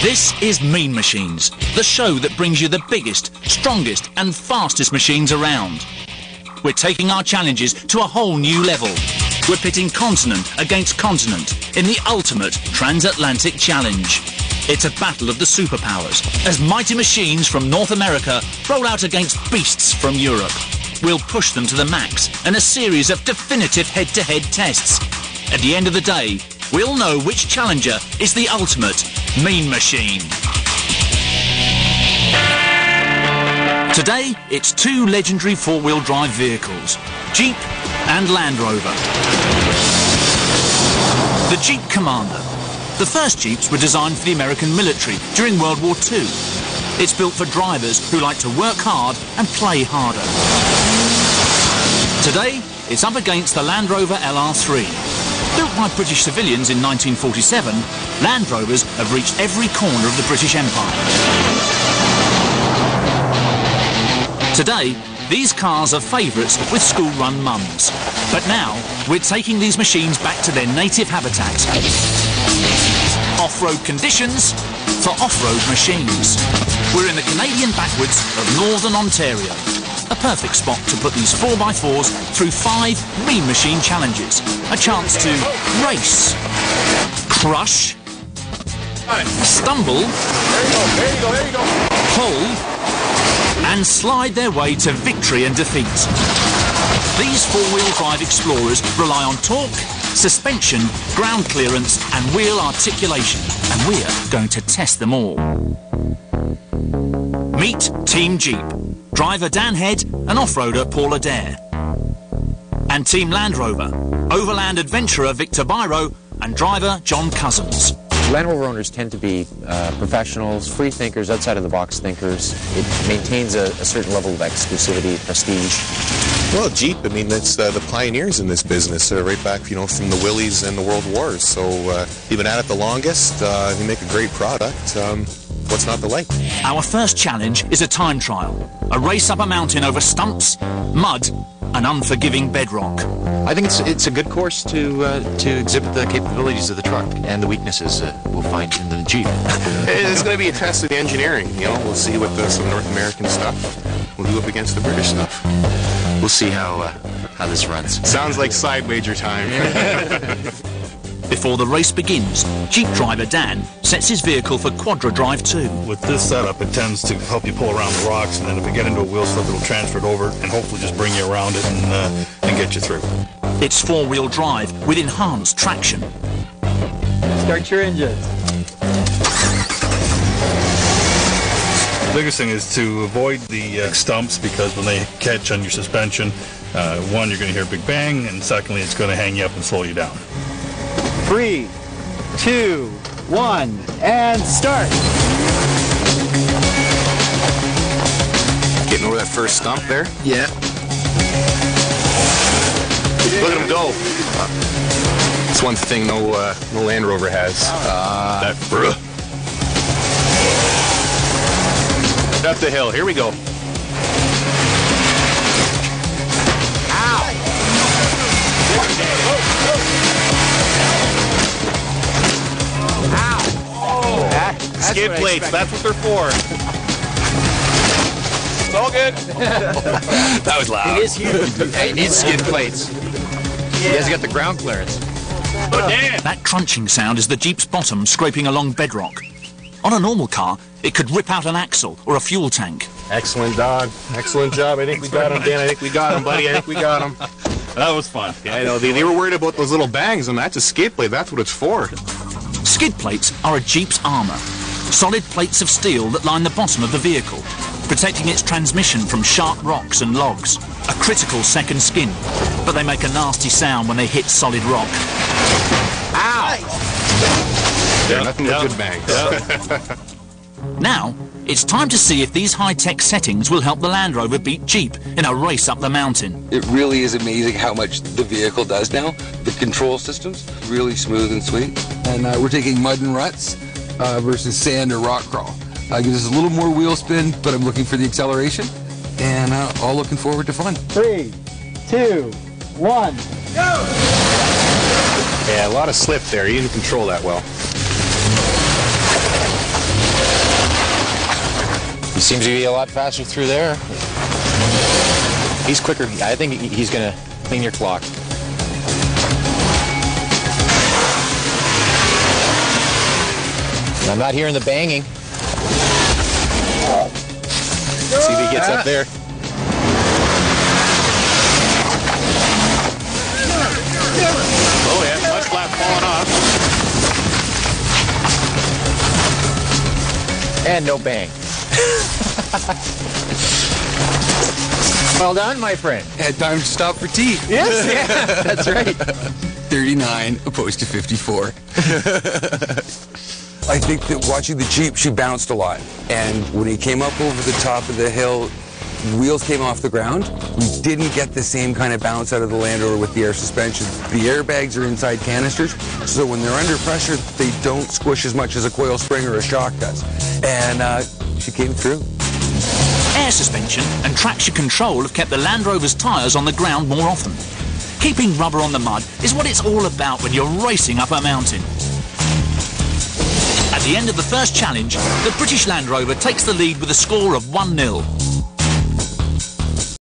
This is Mean Machines, the show that brings you the biggest, strongest and fastest machines around. We're taking our challenges to a whole new level. We're pitting continent against continent in the ultimate transatlantic challenge. It's a battle of the superpowers as mighty machines from North America roll out against beasts from Europe. We'll push them to the max in a series of definitive head-to-head tests. At the end of the day, we'll know which challenger is the ultimate Mean Machine. Today, it's two legendary four-wheel drive vehicles, Jeep and Land Rover. The Jeep Commander. The first Jeeps were designed for the American military during World War II. It's built for drivers who like to work hard and play harder. Today, it's up against the Land Rover LR3. Built by British civilians in 1947, Land Rovers have reached every corner of the British Empire. Today, these cars are favourites with school-run mums. But now, we're taking these machines back to their native habitat. Off-road conditions for off-road machines. We're in the Canadian backwoods of Northern Ontario. A perfect spot to put these 4x4s through 5 Mean Machine challenges. A chance to race, crush, stumble, pull, and slide their way to victory and defeat. These four-wheel drive explorers rely on torque, suspension, ground clearance and wheel articulation, and we're going to test them all. Meet Team Jeep, driver Dan Head and off-roader Paul Adair. And Team Land Rover, overland adventurer Victor Biro and driver John Cousins. Land Rover owners tend to be professionals, free thinkers, outside-of-the-box thinkers. It maintains a certain level of exclusivity, prestige. Well, Jeep, I mean, it's the pioneers in this business, right back, from the Willies and the World Wars. So they've been at it the longest. They make a great product. What's not to like? Our first challenge is a time trial. A race up a mountain over stumps, mud, and unforgiving bedrock. I think it's a good course to exhibit the capabilities of the truck and the weaknesses we'll find in the Jeep. It's going to be a test of the engineering. We'll see what some North American stuff will do up against the British stuff. We'll see how this runs. Sounds like side wager time. Before the race begins, Jeep driver Dan sets his vehicle for Quadra Drive 2. With this setup, it tends to help you pull around the rocks, and then if you get into a wheel slip, it'll transfer it over and hopefully just bring you around it and get you through. It's four-wheel drive with enhanced traction. Start your engines. The biggest thing is to avoid the stumps, because when they catch on your suspension, one, you're going to hear a big bang, and secondly, it's going to hang you up and slow you down. 3, 2, 1, and start. Getting over that first stump there? Yeah. Look at him go. That's one thing no Land Rover has. That up the hill. Here we go. Skid plates, that's what they're for. It's all good. That was loud. It is huge. Hey, he needs skid plates. He hasn't got the ground clearance. Oh, damn. That crunching sound is the Jeep's bottom scraping along bedrock. On a normal car, it could rip out an axle or a fuel tank. Excellent, dog. Excellent job. I think we got him, Dan. I think we got him, buddy. I think we got him. That was fun. Yeah, I know. They were worried about those little bangs, and that's a skid plate. That's what it's for. Skid plates are a Jeep's armour. Solid plates of steel that line the bottom of the vehicle, protecting its transmission from sharp rocks and logs. A critical second skin, but they make a nasty sound when they hit solid rock. Ow! They're nothing but good bangs. Now, it's time to see if these high-tech settings will help the Land Rover beat Jeep in a race up the mountain. It really is amazing how much the vehicle does now. The control system's really smooth and sweet. And we're taking mud and ruts versus sand or rock crawl. Gives us a little more wheel spin, but I'm looking for the acceleration. And all looking forward to fun. 3, 2, 1, go! Yeah, a lot of slip there. You didn't control that well. seems to be a lot faster through there. He's quicker. I think he's going to clean your clock. I'm not hearing the banging. See if he gets up there. Oh yeah, mud flap falling off. And no bang. Well done, my friend. Had time to stop for tea. Yes, yeah, that's right. 39 opposed to 54. I think that watching the Jeep, she bounced a lot. And when he came up over the top of the hill, wheels came off the ground. We didn't get the same kind of bounce out of the Land Rover with the air suspension. The airbags are inside canisters, so when they're under pressure, they don't squish as much as a coil spring or a shock does. And she came through. Air suspension and traction control have kept the Land Rover's tyres on the ground more often. Keeping rubber on the mud is what it's all about when you're racing up a mountain. At the end of the first challenge, the British Land Rover takes the lead with a score of 1-0.